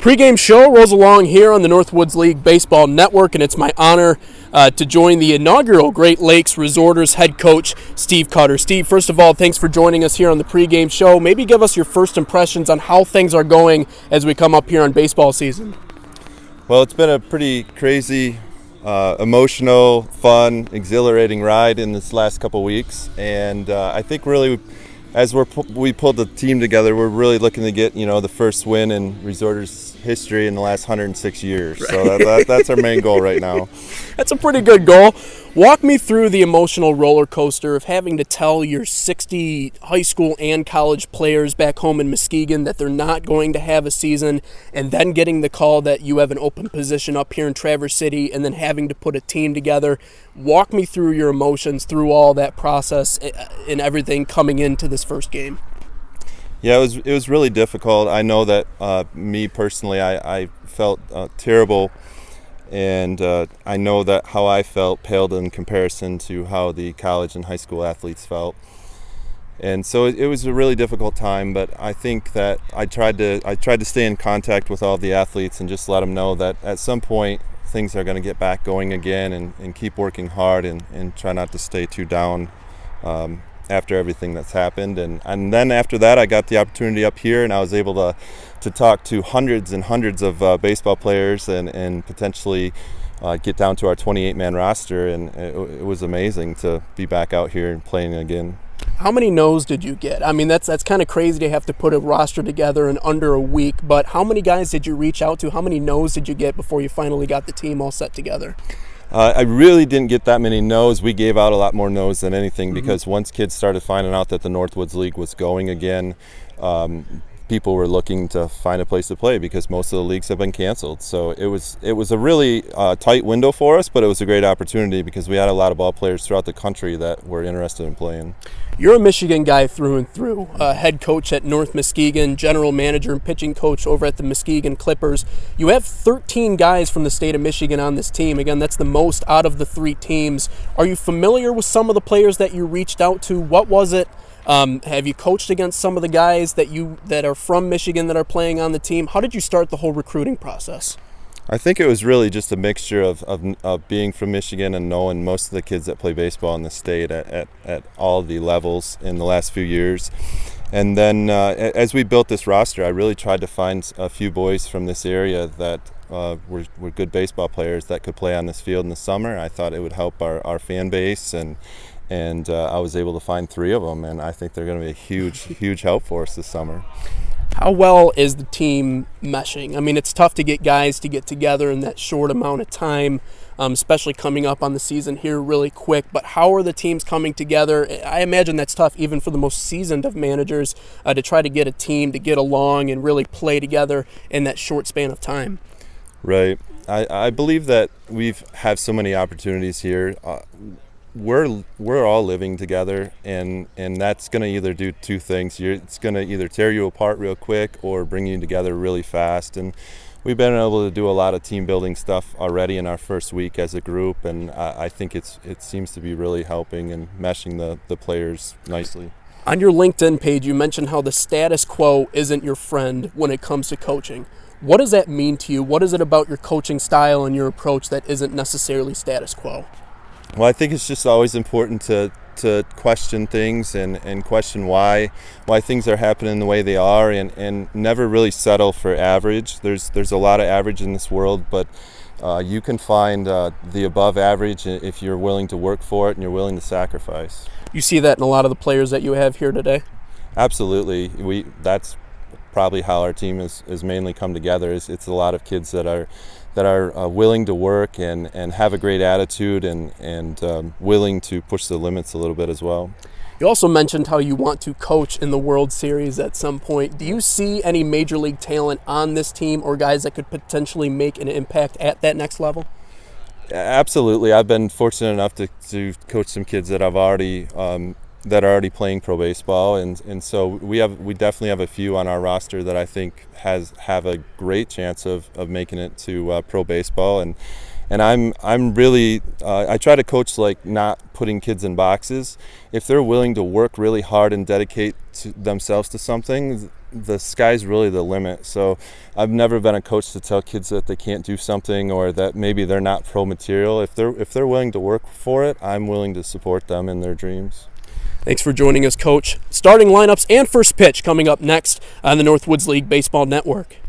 Pre-game show rolls along here on the Northwoods League Baseball Network, and it's my honor to join the inaugural Great Lakes Resorters head coach, Steve Cutter. Steve, first of all, thanks for joining us here on the pre-game show. Maybe give us your first impressions on how things are going as we come up here on baseball season. Well, it's been a pretty crazy, emotional, fun, exhilarating ride in this last couple weeks, and I think really as we pulled the team together, we're really looking to get the first win in Resorters history in the last 106 years. Right. So that's our main goal right now. That's a pretty good goal. Walk me through the emotional roller coaster of having to tell your 60 high school and college players back home in Muskegon that they're not going to have a season, and then getting the call that you have an open position up here in Traverse City, and then having to put a team together. Walk me through your emotions through all that process and everything coming into this first game. Yeah, it was really difficult. I know that me personally, I felt terrible. And I know that how I felt paled in comparison to how the college and high school athletes felt. And so it was a really difficult time, but I think that I tried to stay in contact with all the athletes and just let them know that at some point things are going to get back going again, and keep working hard and try not to stay too down after everything that's happened. And then after that, I got the opportunity up here, and I was able to talk to hundreds and hundreds of baseball players and potentially get down to our 28-man roster, and it was amazing to be back out here and playing again. How many no's did you get? I mean, that's kind of crazy to have to put a roster together in under a week, but how many guys did you reach out to? How many no's did you get before you finally got the team all set together? I really didn't get that many no's. We gave out a lot more no's than anything because once kids started finding out that the Northwoods League was going again, people were looking to find a place to play because most of the leagues have been canceled. So it was a really tight window for us, but it was a great opportunity because we had a lot of ball players throughout the country that were interested in playing. You're a Michigan guy through and through, head coach at North Muskegon, general manager and pitching coach over at the Muskegon Clippers. You have 13 guys from the state of Michigan on this team. Again, that's the most out of the three teams. Are you familiar with some of the players that you reached out to? What was it? Have you coached against some of the guys that are from Michigan that are playing on the team? How did you start the whole recruiting process? I think it was really just a mixture of being from Michigan and knowing most of the kids that play baseball in the state at all the levels in the last few years. And then as we built this roster, I really tried to find a few boys from this area that were good baseball players that could play on this field in the summer. I thought it would help our fan base, and I was able to find 3 of them, and I think they're going to be a huge help for us this summer. How well is the team meshing? I mean, it's tough to get guys to get together in that short amount of time, especially coming up on the season here really quick. But how are the teams coming together? I imagine that's tough even for the most seasoned of managers to try to get a team to get along and really play together in that short span of time. Right. I believe that we have so many opportunities here. We're all living together, and that's going to either do two things. It's going to either tear you apart real quick or bring you together really fast. And we've been able to do a lot of team building stuff already in our first week as a group, and I think it seems to be really helping and meshing the players nicely. On your LinkedIn page, you mentioned how the status quo isn't your friend when it comes to coaching. What does that mean to you? What is it about your coaching style and your approach that isn't necessarily status quo? Well, I think it's just always important to question things and question why things are happening the way they are, and never really settle for average. There's a lot of average in this world, but you can find the above average if you're willing to work for it and you're willing to sacrifice. You see that in a lot of the players that you have here today? Absolutely. That's probably how our team is mainly come together. It's a lot of kids that are willing to work and have a great attitude and willing to push the limits a little bit as well. You also mentioned how you want to coach in the World Series at some point. Do you see any major league talent on this team or guys that could potentially make an impact at that next level? Absolutely. I've been fortunate enough to coach some kids that are already playing pro baseball, and so we definitely have a few on our roster that I think have a great chance of making it to pro baseball, And I'm really I try to coach like not putting kids in boxes. If they're willing to work really hard and dedicate themselves to something, the sky's really the limit. So I've never been a coach to tell kids that they can't do something or that maybe they're not pro material. If they're willing to work for it, I'm willing to support them in their dreams. Thanks for joining us, Coach. Starting lineups and first pitch coming up next on the Northwoods League Baseball Network.